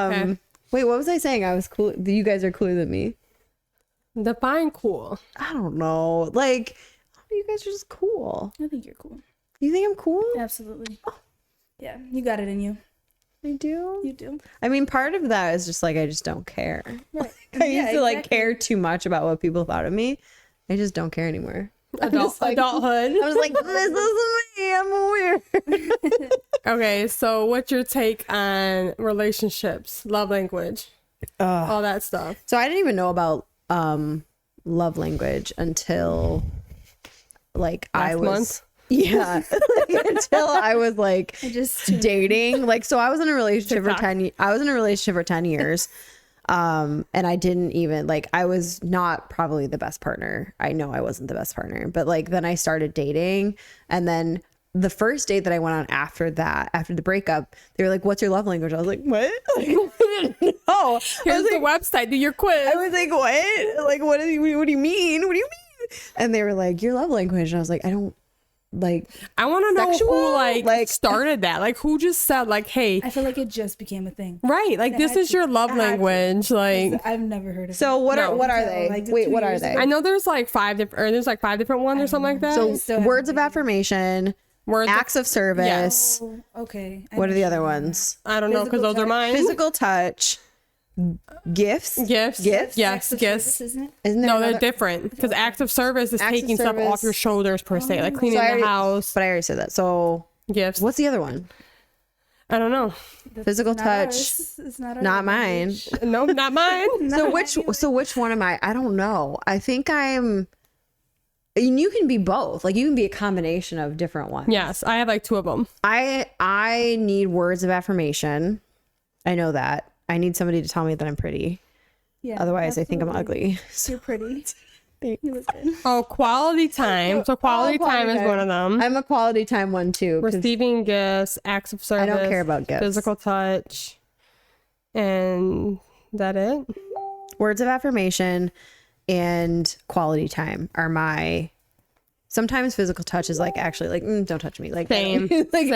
Okay. Wait, what was I saying? I was cool. You guys are cooler than me. Define cool. I don't know. Like, you guys are just cool. I think you're cool. You think I'm cool? Absolutely. Yeah, you got it in you. I do. You do. I mean, part of that is just like I just don't care. Right. I used to like care too much about what people thought of me. I just don't care anymore. Adulthood. I was like, this is me. I'm weird. Okay, so what's your take on relationships, love language, all that stuff? So I didn't even know about love language until like I was month? yeah until I was like dating. Like, so I was in a relationship for 10 years. And I didn't even like, I was not probably the best partner. I know I wasn't the best partner, but like then I started dating, and then the first date that I went on after the breakup, they were like, what's your love language? I was like, what? Like, I didn't know. Here's the website, do your quiz. I was like, what? Like, what do you mean? What do you mean? And they were like, your love language. And I was like, I don't like. I want to know sexual? who like started that. Like, who just said like, hey, I feel like it just became a thing. right? Like, this is your love language. Like, I've never heard of So it. what No. are they? Like, Wait, 2 what are years they? ago. I know there's like five different ones or something like that. So still haven't words of dated. affirmation, Words of- acts of service. Oh, okay. What are the other ones? I don't know, because Physical those are touch. mine. Physical touch, gifts. Gifts. Gifts? Yes, Acts of gifts. service, isn't it? Isn't there No, they're another- different, because acts of service is Acts of taking stuff service. off your shoulders per se, like cleaning So I the already- house. But I already said that. So Gifts. what's the other one? I don't know. Physical Not touch. ours. It's not, our Not mine. language. No, not mine. So which one am I? I don't know. I think I'm. And you can be both. Like, you can be a combination of different ones. Yes, I have like two of them. I need words of affirmation. I know that. I need somebody to tell me that I'm pretty. Yeah, Otherwise, I think I'm absolutely. ugly. You're pretty. Thanks. You look good. Oh, quality time. So quality time is one of them. I'm a quality time one too. 'Cause Receiving gifts, acts of service. don't care about gifts. Physical touch, and that it. words of affirmation and quality time are my. Sometimes physical touch is like actually like don't touch me, like Same. like, Same.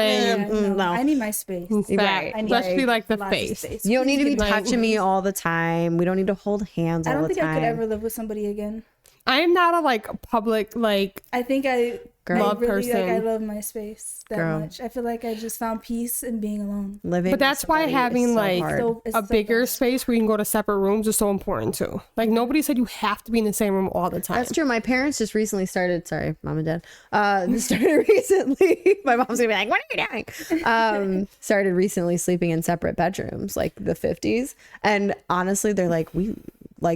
Yeah, no. I need my space. Right. I need Especially like the lots of face. space. You don't need to be Like- touching me all the time. We don't need to hold hands I all don't the think time. I could ever live with somebody again. I am not a like public like. I think I Girl. Love really, like, I person. love my space that Girl. much. I feel like I just found peace in being alone. Living But that's with why somebody is having, so like, hard. So it's A so bigger bad. space where you can go to separate rooms is so important too. Like, nobody said you have to be in the same room all the time. That's true. My parents just recently started. Sorry, mom and dad. Started recently. My mom's gonna be like, "What are you doing?" Started recently sleeping in separate bedrooms, like the 50s. And honestly, they're like,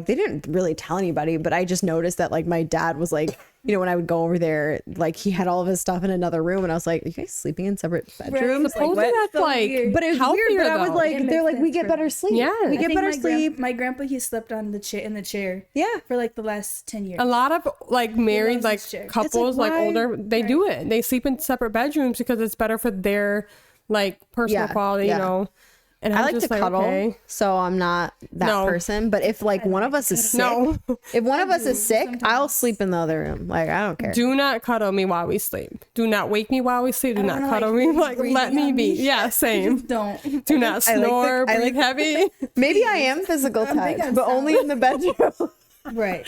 they didn't really tell anybody, but I just noticed that like my dad was like, when I would go over there, like he had all of his stuff in another room, and I was like, "Are you guys sleeping in separate bedrooms?" Like, Supposedly what? that's So like, weird. But it was weird. healthier, But I was though. like, It they're makes like, we sense get for better them. sleep. Yeah. we I get think better sleep. My grandpa, he slept on the chair in the chair. Yeah. For like the last 10 years. a lot of like married loves like his chair. couples, like why- older, they do it. They sleep in separate bedrooms because it's better for their like personal Yeah, quality, yeah. you know. And I I'm like to just cuddle, okay. so I'm not that No. person. But if like one of us is sick, No, if one of us do is sick, I'll sleep in the other room. Like, I don't care. do not cuddle me while we sleep. Do not wake me while we sleep. Do I not don't cuddle like me. you Like, breathing let me on be. me. Yeah, same. Don't. Do not I like the- snore, I breathe like- heavy. Maybe I am physical I'm touch, big on but only in the bedroom. Right.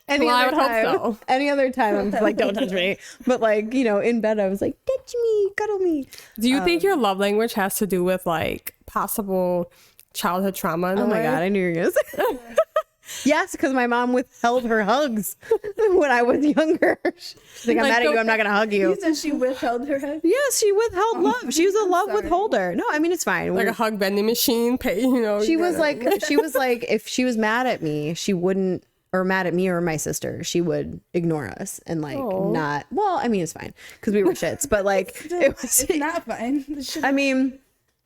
Any Well, I other would hope time, so. Any other time, I'm just like, don't touch me. But like, in bed, I was like, touch me, cuddle me. Do you think your love language has to do with like possible childhood trauma? In Oh a my way? god, I knew you were gonna say. Yes, because my mom withheld her hugs when I was younger. She's like, I'm Like, mad at you. don't- I'm not gonna hug you. You said she withheld her head. Yes, she withheld love. She was a love sorry. withholder. No, I mean it's fine. Like a hug vending machine, pay, you know. she you was gotta- like, if she was mad at me, she wouldn't, or mad at me or my sister, she would ignore us and like not. Well, I mean it's fine because we were shits, but like it was. It's not fine. It should- I mean,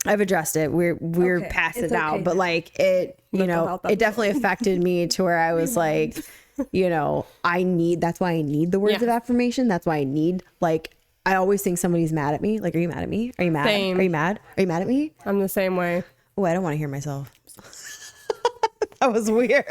I've addressed it. We're Okay, past it it's now, okay but now. like it, health it definitely affected me to where I was like, that's why I need the words Yeah. of affirmation. That's why I need like. I always think somebody's mad at me. Like, are you mad at me? Are you mad? Same. Are you mad? Are you mad at me? I'm the same way. Oh, I don't want to hear myself. That was weird.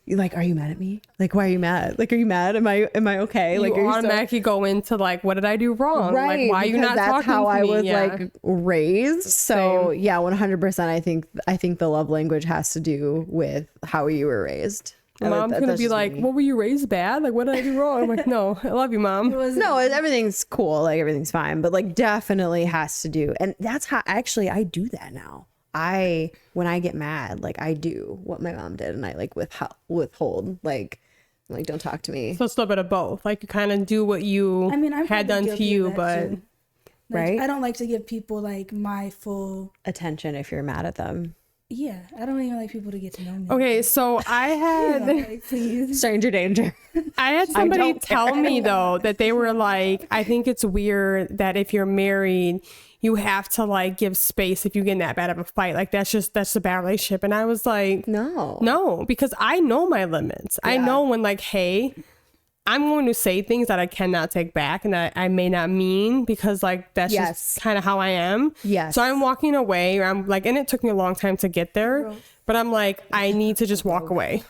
You're like, are you mad at me? Like, why are you mad? Like, are you mad? Am I okay? You like, are you automatically go into like, what did I do wrong? right? Like, why are you not that's talking how to I me? was Yeah. like raised. So yeah, 100%. I think the love language has to do with how you were raised. Mom's gonna That's be just like, me. what were you raised bad? Like, what did I do wrong? I'm like, no, I love you, Mom. No, everything's cool. Like everything's fine, but like definitely has to do. And that's how actually I do that now. When I get mad, like I do what my mom did and I like withhold, like don't talk to me. So it's a little bit of both. Like you kind of do what you I'm had probably done to guilty of you, that but too. Right? I don't like to give people like my full. Attention if you're mad at them. Yeah, I don't even like people to get to know me. okay. So I had Like, please. Stranger danger. I had somebody don't tell me though that they were like, I think it's weird that if you're married, you have to like give space if you get in that bad of a fight. Like that's a bad relationship. And I was like, no, because I know my limits. I know when like, hey, I'm going to say things that I cannot take back and that I may not mean because like that's just kind of how I am. Yes. So I'm walking away. Or I'm like, and it took me a long time to get there, but I'm like, I need to just walk away.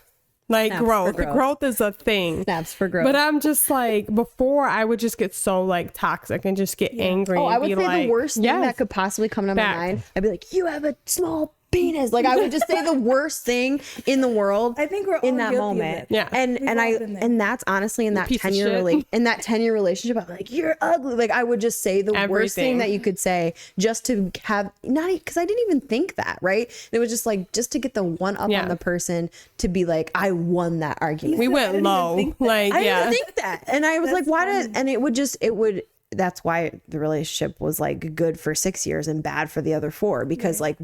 Like Snaps for growth is a thing. Snaps for growth. But I'm just like, before I would just get so like toxic and just get angry. Oh, and I would be say like, the worst thing that could possibly come to my mind. I'd be like, you have a small penis. Like I would just say the worst thing in the world. I think we're all in that guilty of moment. it. Yeah. And that's honestly in that piece of 10-year shit. in that 10-year relationship, I'm like, you're ugly. Like I would just say the worst thing Everything. that you could say just to have not because I didn't even think that, right? It was just like just to get the one up Yeah. on the person to be like, I won that argument. we went low. Like, I yeah. didn't think that. And I was like, why did, and it would, that's why the relationship was like good for 6 years and bad for the other 4, because like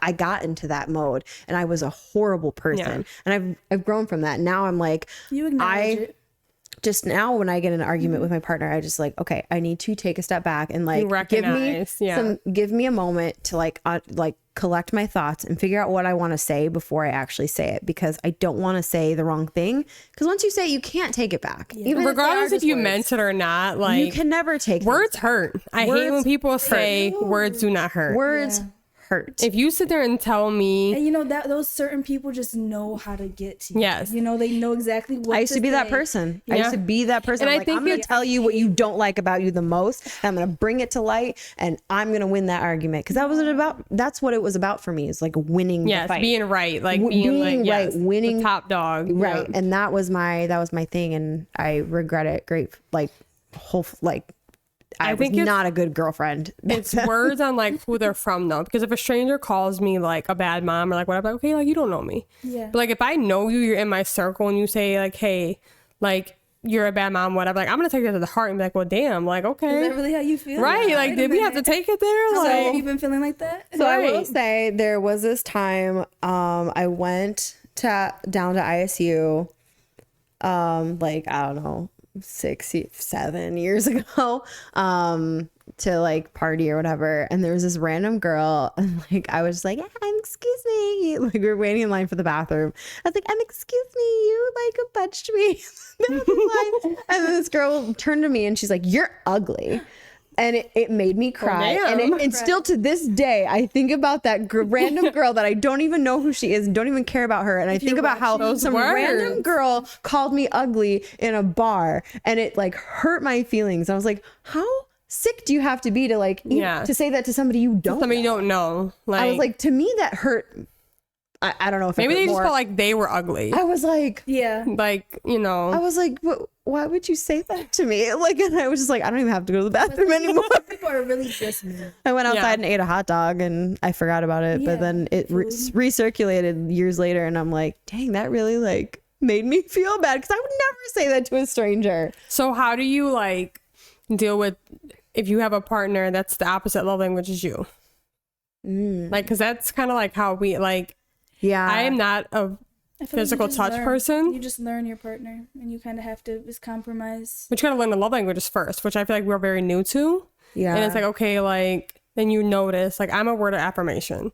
I got into that mode and I was a horrible person. And I've grown from that. Now I'm like, You acknowledge it. just now when I get in an argument with my partner, I just like, okay, I need to take a step back and like recognize, give me a moment to like collect my thoughts and figure out what I want to say before I actually say it, because I don't want to say the wrong thing, because once you say it, you can't take it back. Even Regardless if you words. meant it or not, like You can never take words things hurt. I hate when Words people say words do not hurt. Words hurt. If you sit there and tell me, And you know that those certain people just know how to get to you. Yes. You know, they know exactly what I used to be that say. person. I Yeah. used to be that person. And I'm I like, think I'm going to it's- tell you what you don't like about you the most, and I'm going to bring it to light, and I'm going to win that argument, because that's what it was about for me, is like winning yes, the fight. being right, like Being like, right, yes, winning- the top dog, Right. Yeah. And that was my thing, and I regret it. I think was it's- not a good girlfriend. It's words on like who they're from though, because if a stranger calls me like a bad mom or like whatever, like, okay, like you don't know me. Yeah. But like if I know you, you're in my circle, and you say like, hey, like you're a bad mom, whatever, like I'm gonna take that to the heart and be like, well, damn, like okay, Is that really how you feel? right? Yeah. Like Wait a did we have to minute. take it there? So Like you've been feeling like that? So I will Right. say there was this time I went down to ISU like I don't know 7 years ago to like party or whatever, and there was this random girl, and like I was just like, excuse me, like we were waiting in line for the bathroom. I was like, excuse me, you like punched me. And then this girl turned to me and she's like, you're ugly. And it made me cry. damn. And still to this day, I think about that random girl that I don't even know who she is, don't even care about her. And I think about how Those some words. random girl called me ugly in a bar, and it like hurt my feelings. I was like, how sick do you have to be to like Yeah. to say that to somebody you don't somebody you know? don't know. Like I was like, to me that hurt. I don't know if maybe it they hurt just more. felt like they were ugly. I was like, Yeah. Like you know, I was like, why would you say that to me? Like, and I was just like, I don't even have to go to the bathroom anymore. People are really just me. I went outside Yeah. and ate a hot dog, and I forgot about it. Yeah, But then it recirculated years later, and I'm like, dang, that really like made me feel bad, because I would never say that to a stranger. so how do you like deal with if you have a partner that's the opposite love language as you? Like, because that's kind of like how we like. Yeah, I am not a I feel like you physical just touch learn. person. You just learn your partner, and you kind of have to just compromise. But you gotta learn the love languages first, which I feel like we're very new to. Yeah, And it's like, okay, like then you notice, like I'm a word of affirmation.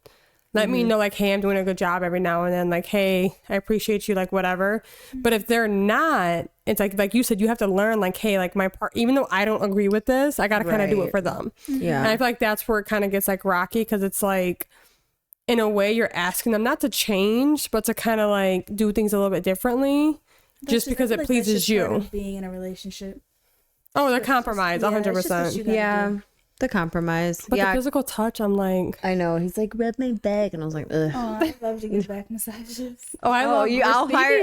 Let me know, like, hey, I'm doing a good job every now and then. Like, hey, I appreciate you, like whatever. But if they're not, it's like you said, you have to learn, like, hey, like my part, even though I don't agree with this, I gotta kind of do it Right. for them. yeah. And I feel like that's where it kind of gets like rocky, because it's like in a way you're asking them not to change, but to kind of like do things a little bit differently, just because it pleases you. Part of being in a relationship. Oh, the compromise, 100%. Yeah. The compromise. But the physical touch, I'm like, I know. He's like, rub my back, and I was like, ugh. Oh, I love to get back massages. Oh, I love you. I'll pay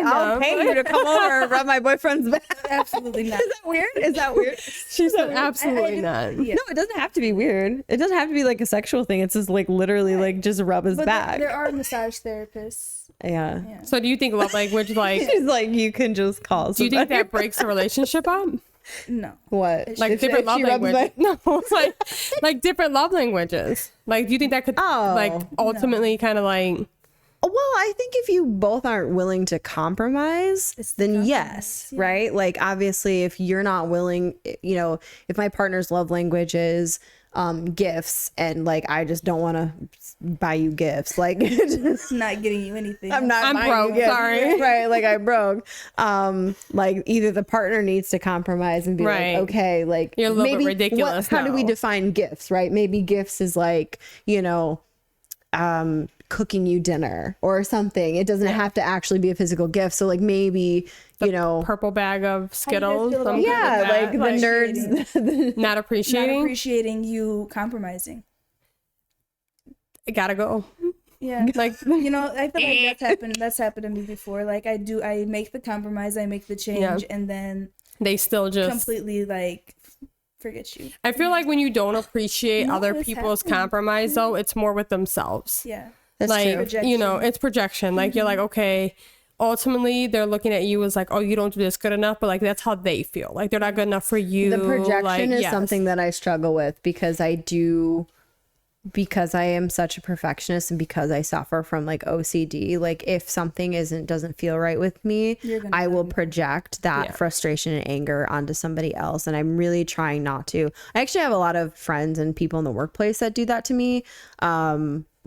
you to come over and rub my boyfriend's back. Absolutely not. Is that weird? She said absolutely not. Yeah. No, it doesn't have to be weird. It doesn't have to be like a sexual thing. It's just like literally like just rub his back. There are massage therapists. Yeah. So do you think love language like? She's like, you can just call. Do you think that breaks the relationship up? No. What? Like different love languages? No, it's like different love languages. Like, do you think that could like ultimately kind of like? Well, I think if you both aren't willing to compromise, then yes, right? Like, obviously, if you're not willing, you know, if my partner's love language is gifts, and like I just don't want to buy you gifts, like not getting you anything. I'm broke. Sorry, right? Like I'm broke. Like either the partner needs to compromise and be like, okay, like you're a little bit ridiculous. How do we define gifts, right? Maybe gifts is like, you know, cooking you dinner or something. It doesn't have to actually be a physical gift. So like maybe you know, purple bag of Skittles. Yeah, like the nerds not appreciating you compromising. It gotta go. Yeah, like you know, I feel like that's happened to me before. Like I make the compromise, I make the change, and then they still just completely like forget you. I feel like when you don't appreciate other people's compromise, though, it's more with themselves. Yeah, that's like true. You know, it's projection. Like you're like, okay, ultimately they're looking at you as like, oh, you don't do this good enough, but like that's how they feel. Like they're not good enough for you. The projection is something that I struggle with because I am such a perfectionist and because I suffer from like OCD. Like if something doesn't feel right with me, I will project that frustration and anger onto somebody else, and I'm really trying not to. I actually have a lot of friends and people in the workplace that do that to me.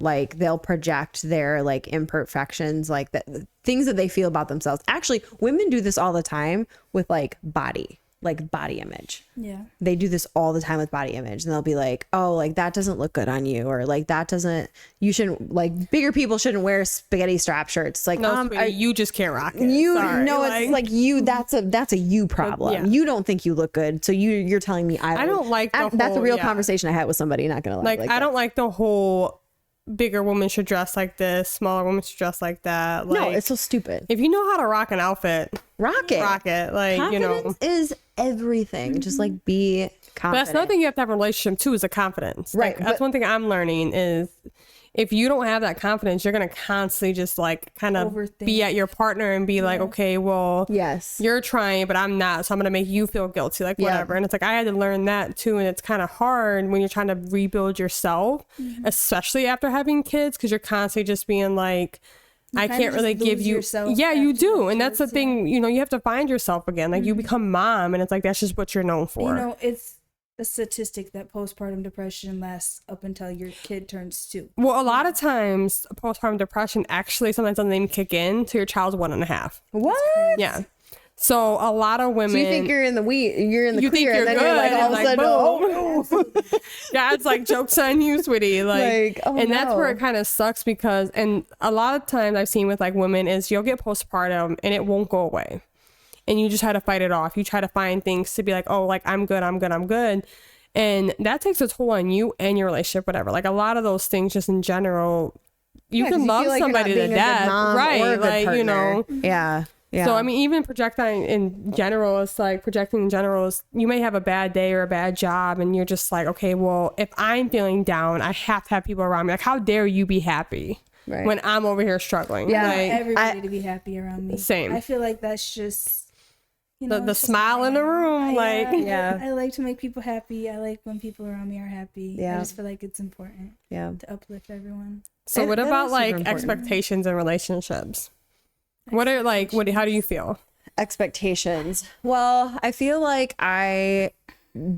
Like they'll project their like imperfections, like the things that they feel about themselves. Actually, women do this all the time with like body image. Yeah. They do this all the time with body image, and they'll be like, oh, like that doesn't look good on you, or like you shouldn't, like bigger people shouldn't wear spaghetti strap shirts. Like, no, you just can't rock it. It's like you, that's a you problem. Yeah. You don't think you look good. So you're telling me I don't like that's a real conversation I had with somebody, not gonna lie. Like I don't like the whole bigger women should dress like this, smaller women should dress like that. Like, no, it's so stupid. If you know how to rock an outfit, rock it. Like, confidence, you know, is everything. Just like be confident. But that's another thing you have to have a relationship too, is a confidence. Right. Like, that's one thing I'm learning is if you don't have that confidence, you're going to constantly just like kind of be at your partner and be like, okay, well, yes, you're trying, but I'm not. So I'm going to make you feel guilty, like whatever. And it's like, I had to learn that too. And it's kind of hard when you're trying to rebuild yourself, especially after having kids, because you're constantly just being like, I can't really give you. Yeah, you do. And that's the thing, you know, you have to find yourself again. Like you become mom, and it's like, that's just what you're known for. You know, it's a statistic that postpartum depression lasts up until your kid turns 2. Well, a lot of times postpartum depression actually sometimes doesn't even kick in till your child's 1.5. What? Yeah. So a lot of women. So you think you're in the clear, and think you're then good, you're like all of a sudden, oh. God's like, joke's on you, sweetie. Like and that's where it kind of sucks because, and a lot of times I've seen with like women is you'll get postpartum and it won't go away. And you just try to fight it off. You try to find things to be like, oh, like I'm good. And that takes a toll on you and your relationship, whatever. Like a lot of those things just in general, you can love somebody to death. Right. Like, you know. Yeah. Yeah. So, I mean, even projecting in general, it's like projecting in general is you may have a bad day or a bad job and you're just like, okay, well, if I'm feeling down, I have to have people around me. Like, how dare you be happy when I'm over here struggling? Yeah. Like, everybody to be happy around me. Same. I feel like that's just, you know, the smile in the room. I like to make people happy. I like when people around me are happy. Yeah. I just feel like it's important to uplift everyone. So what about like expectations in relationships? How do you feel? Expectations. Well, I feel like I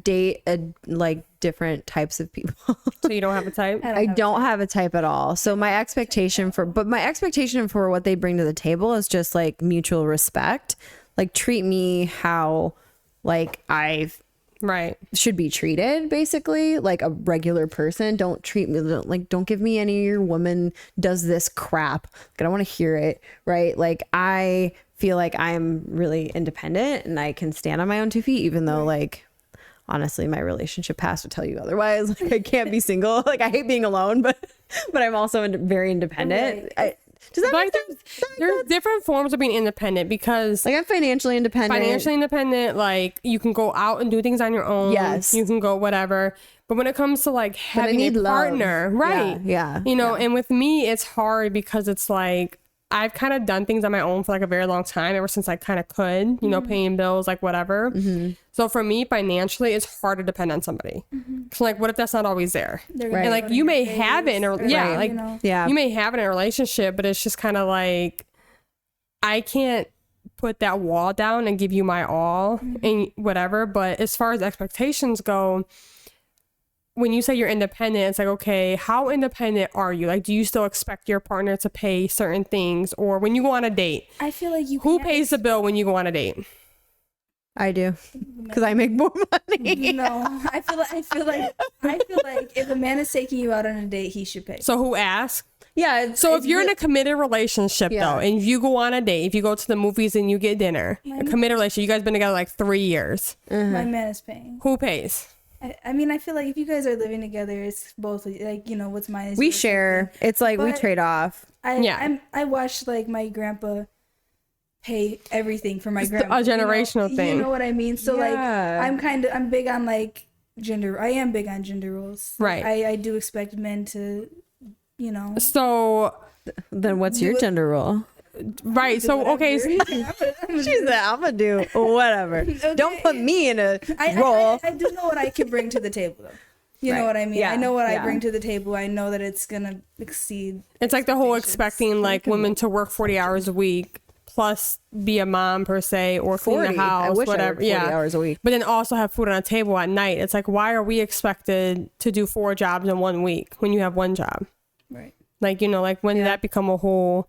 date like different types of people. So you don't have a type? I don't have a type at all. So my expectation for what they bring to the table is just like mutual respect. Like treat me how like should be treated, basically like a regular person. Don't treat me like, don't give me any of your woman does this crap. Like, I don't want to hear it, right? Like, I feel like I'm really independent and I can stand on my own 2 feet, even though like honestly my relationship past would tell you otherwise. Like, I can't be single. Like, I hate being alone, but I'm also very independent. Does that like there's different forms of being independent, because like I'm financially independent, like you can go out and do things on your own. Yes, you can go whatever. But when it comes to like having a partner, right? Yeah. You know, and with me, it's hard because it's like I've kind of done things on my own for like a very long time, ever since I kind of could, you know, paying bills, like whatever. So for me, financially, it's hard to depend on somebody. So like, what if that's not always there? And like, you may have it in a, you may have it in a relationship, but it's just kind of like, I can't put that wall down and give you my all and whatever. But as far as expectations go, when you say you're independent, it's like, okay, how independent are you? Like, do you still expect your partner to pay certain things? Or when you go on a date, I feel like who pays the bill when you go on a date? I do, because I make more money. No, I feel like if a man is taking you out on a date, he should pay. So who asks? Yeah. So if you're in a committed relationship though, and you go on a date, if you go to the movies and you get dinner, a committed relationship, you guys been together like 3 years. My man is paying. Who pays? I mean, I feel like if you guys are living together, it's both like, you know, what's mine is we share. It's like we trade off. I watched like my grandpa pay everything for my grandma. A generational thing. You know what I mean? So like, I'm big on like gender. I am big on gender roles. Right. I do expect men to, you know. So then what's your gender role? Right. So okay. She's like, I'm gonna do whatever. Okay. Don't put me in a role. I do know what I can bring to the table though. You know what I mean? Yeah. I know what I bring to the table. I know that it's gonna exceed. It's like the whole expecting like women to work 40 hours a week plus be a mom per se, or clean the house, I wish whatever. I worked 40 hours a week. But then also have food on the table at night. It's like, why are we expected to do 4 jobs in 1 week when you have 1 job? Right. Like, you know, like when did that become a whole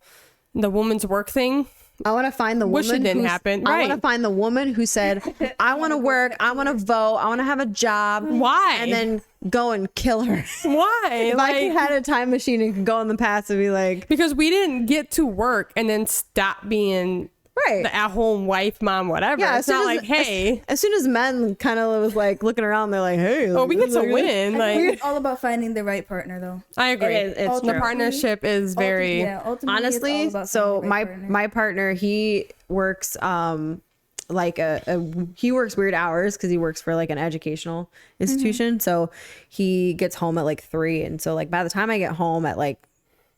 the woman's work thing? I want to find the woman. Wish it didn't happen. I want to find the woman who said, I want to work, I want to vote, I want to have a job. Why? And then go and kill her. Why? If I had a time machine and could go in the past and be like, because we didn't get to work and then stop being the at-home wife, mom, whatever. Yeah, it's not like, hey. As soon as men kind of was like looking around, they're like, hey. Oh, we get to win. Like, it's all about finding the right partner, though. I agree. It's the partnership is very honestly. So my partner, he works like he works weird hours because he works for like an educational institution. So he gets home at like 3, and so like by the time I get home at like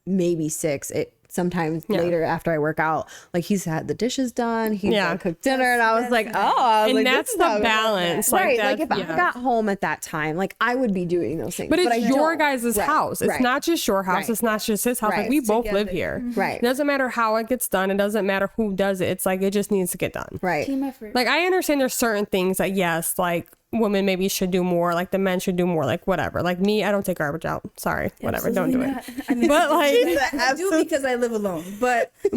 maybe 6, sometimes later after I work out, like he's had the dishes done, he's like, cooked dinner, and I was like, that's the balance, right? Like if I got home at that time, like I would be doing those things. But it's your guys' house. It's not just your house. It's not just his house. Like we both live here. Right. It doesn't matter how it gets done. It doesn't matter who does it. It's like it just needs to get done. Right. Team effort. Like I understand there's certain things that yes, like women maybe should do more, like the men should do more, like whatever. Like me, I don't take garbage out. Sorry, whatever, don't do it. I mean, but like I do because I live alone. But she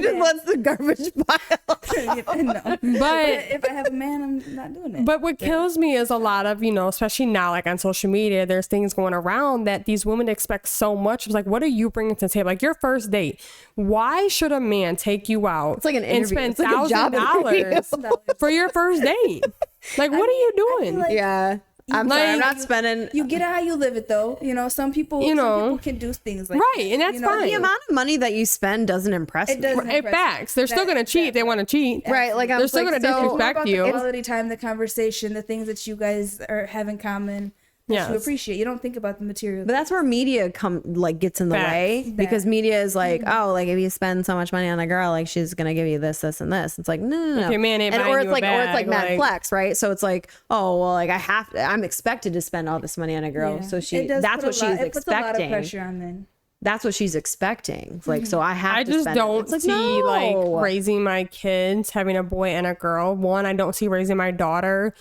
just wants the garbage pile. No. But if I have a man, I'm not doing it. But what kills me is a lot of, you know, especially now, like on social media, there's things going around that these women expect so much. It's like, what are you bringing to the table? Like your first date, why should a man take you out? It's like an and interview. spend $1,000 for your first date? Like, what are you doing? Like, I'm sorry, I'm not spending. You get it how you live it, though. You know, some people can do things like that. And that's fine. The amount of money that you spend doesn't impress me. It backs. They're still gonna cheat if they want to cheat. Right. Like they're still gonna disrespect you. The quality time, the conversation, the things that you guys have in common. Yes. You appreciate. You don't think about the material. But that's where media gets in the way, because media is like, oh, like if you spend so much money on a girl, like she's gonna give you this, this, and this. It's like no. If your man ain't or it's like mad flex, right? So it's like, oh well, like I'm expected to spend all this money on a girl, so that's what she's expecting. It puts a lot of pressure on men. That's what she's expecting. It's like, so I have to spend I just don't see like raising my kids, having a boy and a girl. One, I don't see raising my daughter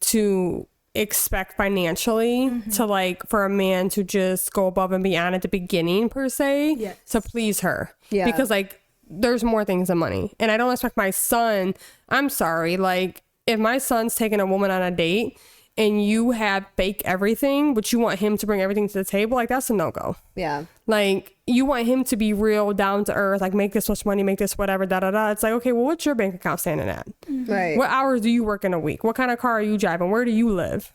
to expect financially to like for a man to just go above and beyond at the beginning per se to please her, because like there's more things than money. And I don't expect my son, I'm sorry, like if my son's taking a woman on a date and you have fake everything, but you want him to bring everything to the table, like that's a no-go. Yeah. Like you want him to be real, down to earth, like make this much money, make this whatever, da da da. It's like, okay, well, what's your bank account standing at? Right. What hours do you work in a week? What kind of car are you driving? Where do you live?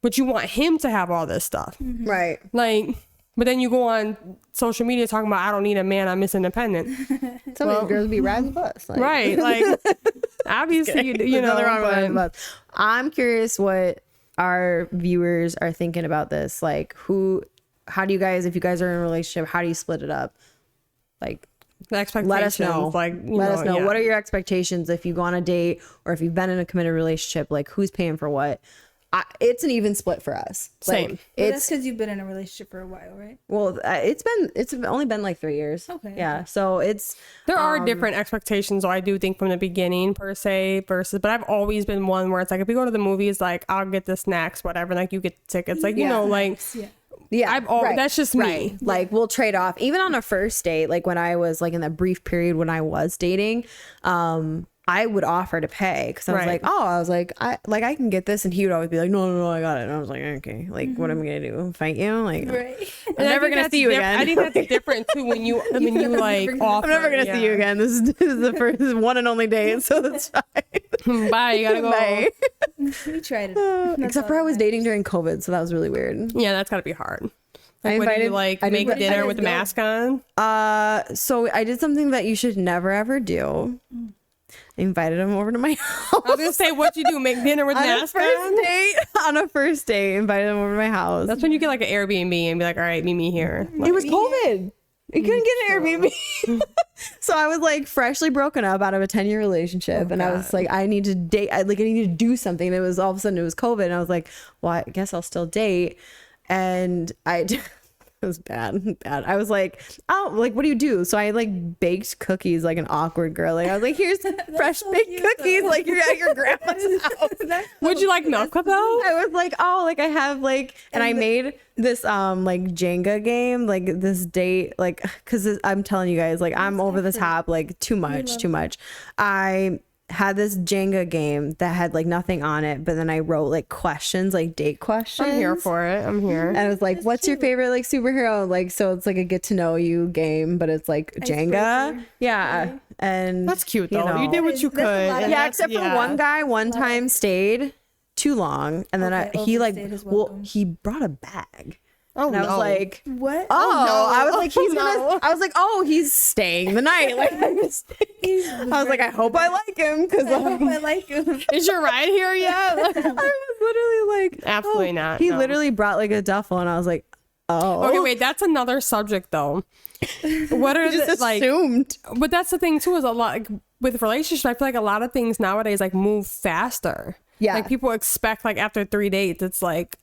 But you want him to have all this stuff. Right. Like, but then you go on social media talking about, I don't need a man, I'm Miss Independent. Some of these girls be riding the bus. Like. Right. Like, obviously, you know. Riding the bus. I'm curious what our viewers are thinking about this. Like, how do you guys, if you guys are in a relationship, how do you split it up? Like, the expectations. let us know. Like, let us know. Yeah. What are your expectations if you go on a date or if you've been in a committed relationship? Like, who's paying for what? It's an even split for us. Same. Like, that's because you've been in a relationship for a while, right? Well, it's only been like 3 years. Okay. Yeah. So there are different expectations. So I do think from the beginning per se but I've always been one where it's like, if we go to the movies, like I'll get the snacks, whatever. Like you get the tickets, like, you know, like, yeah, that's just me. Right. Like we'll trade off. Even on a first date, like when I was like in that brief period when I was dating, I would offer to pay because I was like, I can get this, and he would always be like, no, I got it. And I was like, okay, like what am I gonna do? Fight you? Like, right. I'm never gonna see you again. I think that's different too when you like offer. I'm never gonna see you again. This is the one and only date, so that's fine. Bye. You gotta go. Bye. We tried it. Except for I was dating during COVID, so that was really weird. Yeah, that's gotta be hard. Like, I invited, make dinner with the mask on. So I did something that you should never ever do. I invited him over to my house. I was gonna say, what'd you do? Make dinner with mask on? On a first date, invited him over to my house. That's when you get like an Airbnb and be like, all right, meet me here. Like, it was COVID. You couldn't get an Airbnb. So I was like freshly broken up out of a 10-year relationship. And I was like, I need to date. I need to do something. And it was all of a sudden it was COVID. And I was like, well, I guess I'll still date. And it was bad. I was like, oh, like, what do you do? So I like baked cookies like an awkward girl. Like I was like, here's fresh baked cookies. Like you're at your grandma's house. Would you like milk though? I was like, oh, like I have like, and I made this like Jenga game, like this date, like, cause I'm telling you guys, like I'm over the top, like too much. I had this Jenga game that had like nothing on it, but then I wrote like questions, like date questions. I'm here for it. I'm here. And I was like, what's your favorite like superhero? Like, so it's like a get to know you game, but it's like Jenga. Yeah. And that's cute though. You did what you could. Yeah, except for one guy one time stayed too long, and then he brought a bag. Oh, and I was like, what? I was like, I was like, oh, he's staying the night. Like, I was like, I hope I like him because I hope I like him. Is your ride here yet? I was literally like, absolutely not. He literally brought like a duffel, and I was like, oh. Okay, wait, that's another subject though. What are the like? Assumed. But that's the thing too. Is a lot like, with relationships. I feel like a lot of things nowadays like move faster. Yeah. Like people expect like after 3 dates, it's like,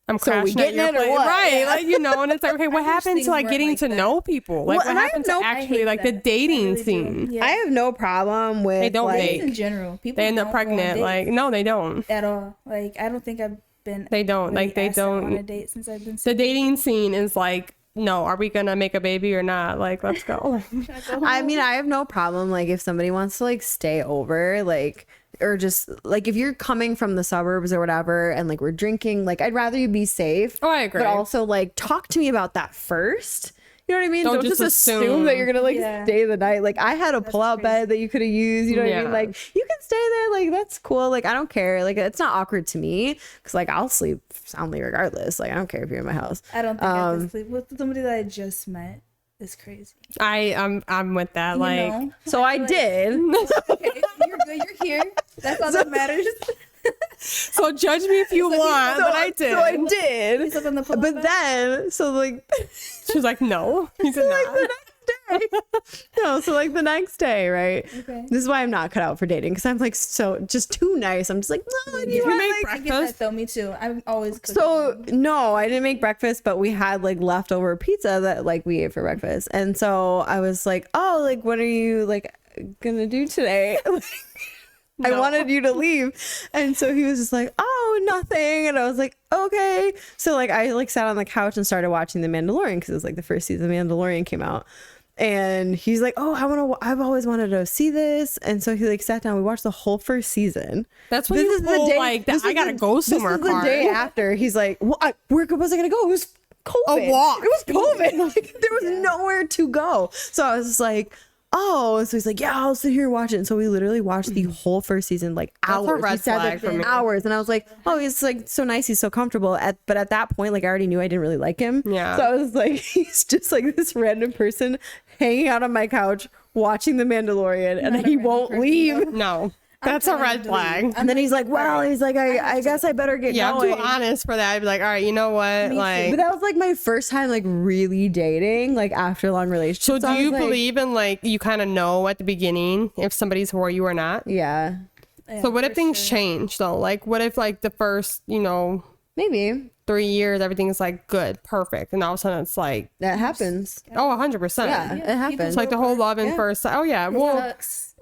I'm crashing so we getting at your it or place. what? Right, Yeah. like, you know, and it's like, okay, what happened to like getting to know people? Like, what happened to actually like the dating scene? Yeah. I have no problem with they don't date in general. People they end up pregnant. Like, no, they don't at all. Like, I don't think I've been. They don't really like they don't on a date since I've been. The dating scene is like, no, are we gonna make a baby or not? Like, let's go. I mean, I have no problem like if somebody wants to like stay over, like, or just like if you're coming from the suburbs or whatever and like we're drinking, like I'd rather you be safe. Oh, I agree. But also like talk to me about that first. You know what I mean? Don't just assume assume that you're gonna like stay the night. Like I had a pull-out bed that you could have used. You know what I mean? Like you can stay there. Like that's cool. Like I don't care. Like it's not awkward to me because like I'll sleep soundly regardless. Like I don't care if you're in my house. I don't think I can sleep with somebody that I just met. It's crazy. I'm with that. Like, know? So I did. Okay, you're good. You're here. That's all that matters. So judge me if you want, but I did. So I did. But then, so like, she was like, no. He said, like the next day. No, so like the next day, right? Okay. This is why I'm not cut out for dating because I'm like so just too nice. I'm just like, no, you make I breakfast? get that though. Me too. I'm always cooking. So no, I didn't make breakfast, but we had like leftover pizza that like we ate for breakfast, and so I was like, oh, like what are you like gonna do today? No. I wanted you to leave. And so he was just like, oh, nothing. And I was like, okay. So like I like sat on the couch and started watching The Mandalorian because it was like the first season of Mandalorian came out. And he's like, oh, I've always wanted to see this. And so he like sat down. We watched the whole first season. That's when you pull like that. I gotta go somewhere. This is the day after. He's like, where was I gonna go? It was COVID. A walk. It was COVID. Like, there was nowhere to go. So I was just like, oh. So he's like, yeah, I'll sit here and watch it. And so we literally watched the whole first season, like hours. That's a red flag for me. Hours. And I was like, oh, he's like so nice. He's so comfortable. But at that point, like I already knew I didn't really like him. Yeah. So I was like, he's just like this random person hanging out on my couch watching The Mandalorian, and he won't leave. No. That's a red flag. And then he's like, I guess I better get going. I'm too honest for that. I'd be like, all right, you know what? Like, but that was like my first time like really dating, like after a long relationship. So do you believe in like, you kind of know at the beginning if somebody's for you or not? Yeah. So what if things change though? Like what if like the first, maybe 3 years, everything's like good, perfect. And all of a sudden it's like. That happens. Oh, 100%. Yeah, it happens. It's like the whole love in first. Oh yeah. Well,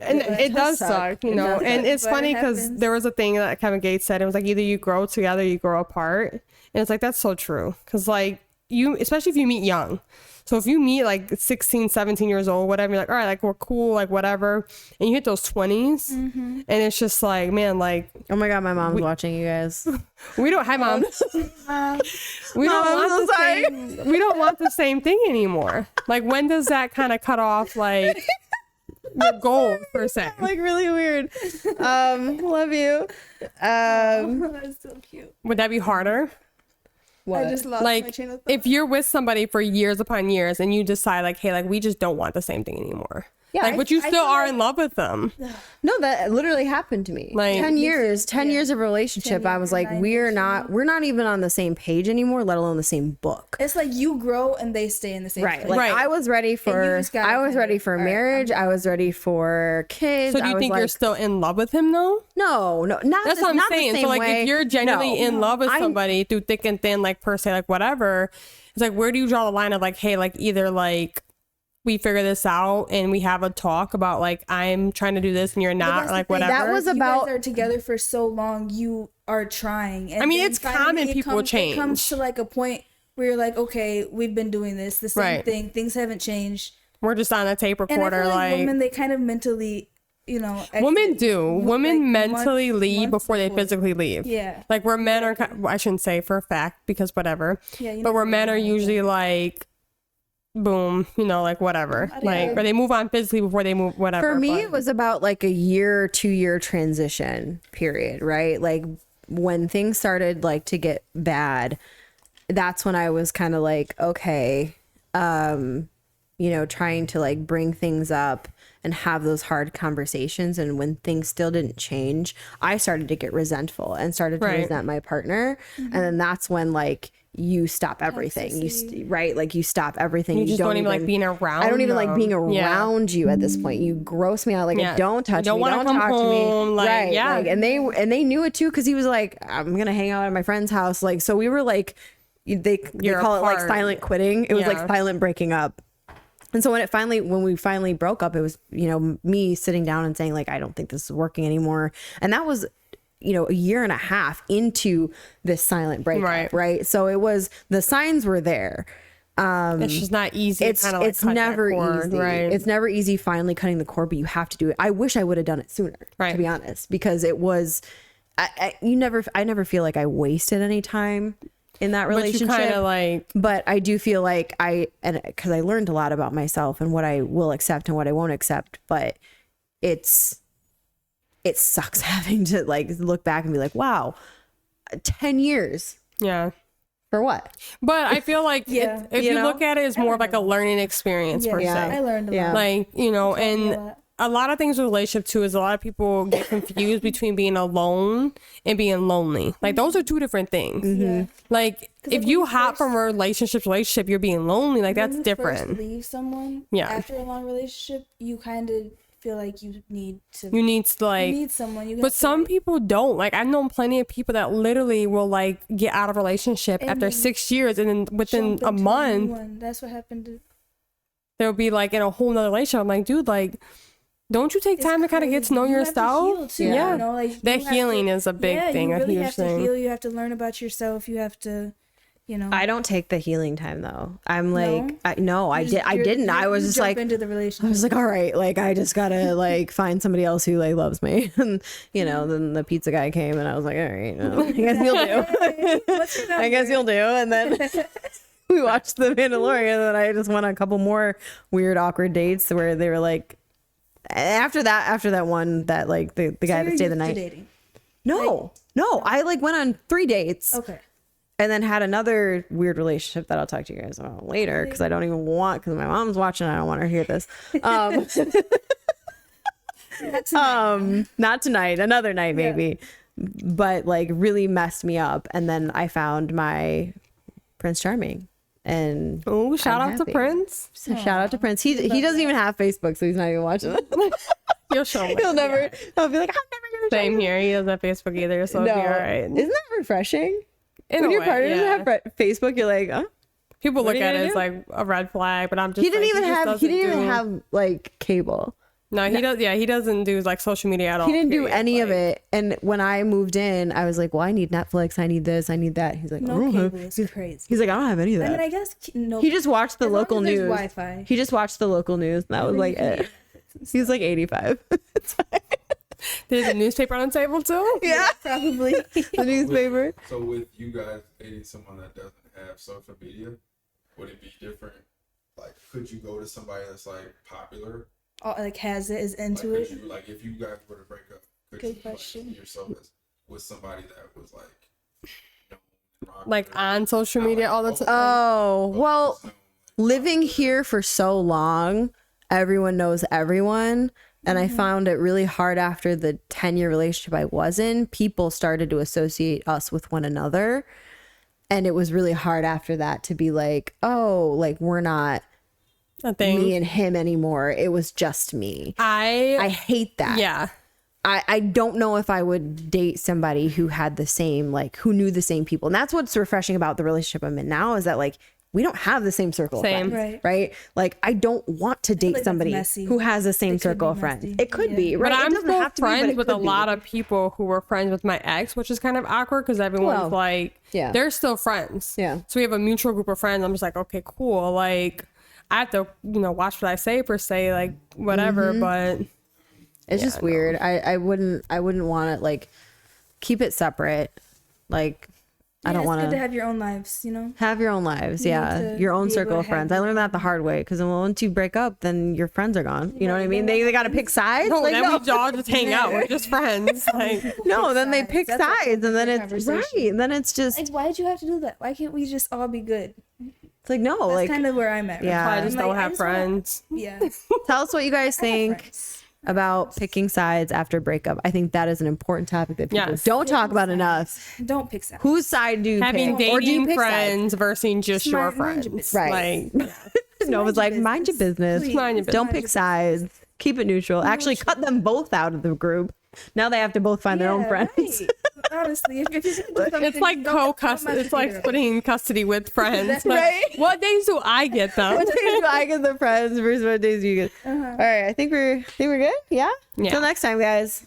and it does suck, and it's funny because there was a thing that Kevin Gates said. It was like either you grow together, you grow apart. And it's like, that's so true. Because like especially if you meet young. So if you meet like 16, 17 years old, whatever, you're like, all right, like we're cool, like whatever. And you hit those 20s and it's just like, man, like. Oh my God, my mom's watching you guys. We don't, hi mom. We don't want the same thing anymore. Like when does that kind of cut off like your goal per se? Like really weird. Love you. That's so cute. Would that be harder? What? I just lost my chain of thought. If you're with somebody for years upon years and you decide like, hey, like we just don't want the same thing anymore. Yeah, like, but you still are in love with them. No, that literally happened to me. Like 10 years of relationship. I was like, we're not even on the same page anymore, let alone the same book. It's like you grow and they stay in the same place. Like I was ready for marriage. I was ready for kids. So do you think you're still in love with him though? No, not that's what I'm saying. So like if you're genuinely in love with somebody through thick and thin, like per se, like whatever, it's like where do you draw the line of like, hey, like either like we figure this out and we have a talk about like I'm trying to do this and you're not, like whatever. That was about, you guys are together for so long, you are trying. And I mean, it's common people change. It comes to like a point where you're like, okay, we've been doing this, the same thing. Things haven't changed. We're just on a tape recorder. And I feel like women, they kind of mentally, women do. Women mentally leave before they physically leave. Yeah. Like where men are, I shouldn't say for a fact because whatever. Yeah. But where men are usually like, boom, like whatever, like, or they move on physically before they move whatever. For me, it was about like a 2-year transition period, right? Like when things started like to get bad, that's when I was kind of like, okay, trying to like bring things up and have those hard conversations. And when things still didn't change, I started to get resentful and started to resent my partner. Mm-hmm. And then that's when like you stop everything. You stop everything. You just don't even like being around. I don't even like being around you at this point. You gross me out. Like don't touch me. Don't talk to me. Like, right. Yeah. Like, and they knew it too, because he was like, I'm gonna hang out at my friend's house. Like, so we were like, they call it like silent quitting. It was like silent breaking up. And so when we finally broke up, it was, me sitting down and saying like, I don't think this is working anymore. And that was, a 1.5 years into this silent breakup. Right. So it was, the signs were there. It's just not easy. It's never easy. Right. It's never easy finally cutting the cord, but you have to do it. I wish I would have done it sooner, to be honest, because it was, I never feel like I wasted any time in that relationship. But you kind of like, but I do feel like because I learned a lot about myself and what I will accept and what I won't accept, but it sucks having to like look back and be like, wow, 10 years. Yeah. For what? But I feel like if you look at it as more of like a learning experience per se. I learned a lot. Like, and a lot of things with relationship too is a lot of people get confused between being alone and being lonely. Like those are two different things. Mm-hmm. Like if you hop from a relationship to relationship, you're being lonely. Like that's different. When you first leave someone after a long relationship, you kind of feel like you need someone. But some people don't. Like I've known plenty of people that literally will like get out of a relationship after 6 years, and then within a month, that's what happened to. They'll be like in a whole nother relationship. I'm like, dude, like, don't you take time to kind of get to know yourself? That healing is a big thing. You really a huge have to thing. heal. You have to learn about yourself. You have to you know. I don't take the healing time though. I'm like, I didn't. I was just like, into the relationship. I was like, all right, like I just gotta like find somebody else who like loves me. And you know, then the pizza guy came and I was like, all right, I guess you'll do. I guess you'll do. And then we watched The Mandalorian, and then I just went on a couple more weird, awkward dates where they were like, after that one, that like the guy that stayed the night. Dating. No, I like went on 3 dates. Okay. And then had another weird relationship that I'll talk to you guys about later because I don't even want, because my mom's watching. I don't want her to hear this. Not tonight, another night maybe. Yeah. But like really messed me up. And then I found my Prince Charming. And shout out to Prince. Shout out to Prince. He doesn't even have Facebook, so he's not even watching it. You'll show me. He'll never. I'll be like, I'm never gonna. Same here. He doesn't have Facebook either, so it'll be all right. Isn't that refreshing? When your partner doesn't have Facebook, you're like, oh. People look at it as like a red flag, but I'm just. He didn't even have like cable. No, he does. Yeah, he doesn't do like social media at all. He didn't do any of it. And when I moved in, I was like, well, I need Netflix. I need this. I need that. He's like, no cable is crazy. He's like, I don't have any of that. I mean, I guess no. He just watched the local news. Wi-Fi. He just watched the local news. And that was like it. He's like 85. There's a newspaper on the table too? Yeah, probably. The newspaper. So with you guys dating someone that doesn't have social media, would it be different? Like, could you go to somebody that's like popular? Like is into it? Like if you guys were to break up, could you like, see yourself as with somebody that was like on social media all the time? Oh, well, living here for so long, everyone knows everyone. And I found it really hard after the 10-year relationship I was in. People started to associate us with one another. And it was really hard after that to be like, oh, like we're not me and him anymore. It was just me. I hate that. Yeah. I don't know if I would date somebody who had the same, like, who knew the same people. And that's what's refreshing about the relationship I'm in now is that, like, we don't have the same circle of friends, right? Like, I don't want to date somebody who has the same circle of friends. It could be, right? But I'm still friends with a lot of people who were friends with my ex, which is kind of awkward because everyone's like, they're still friends. Yeah. So we have a mutual group of friends. I'm just like, okay, cool. Like, I have to, watch what I say per se, like, whatever, but... It's just weird. I wouldn't want to, like, keep it separate. Like... I don't want to have your own lives, have your own lives. Your own circle of friends. I learned that the hard way because once you break up, then your friends are gone. You know what I mean? They got to pick sides. No, like, then we all just hang out. We're just friends. Like, no, then they pick sides, and then it's right. And then it's just like, why did you have to do that? Why can't we just all be good? It's like no, that's like kind of where I'm at. Yeah, I just don't have friends. Yeah. Tell us what you guys think about picking sides after breakup. I think that is an important topic that people don't talk about enough. Don't pick sides. Whose side do you having pick? Dating friends versus just your friends, right? Like, no, it's like mind your business. Don't pick sides. Keep it neutral. Actually, cut them both out of the group. Now they have to both find their own friends. Right. Honestly, if it's like co-custody. It's like splitting custody with friends. Right? What days do I get them? What days do I get the friends versus what days do you get? All right, I think we're good. Yeah. Till next time, guys.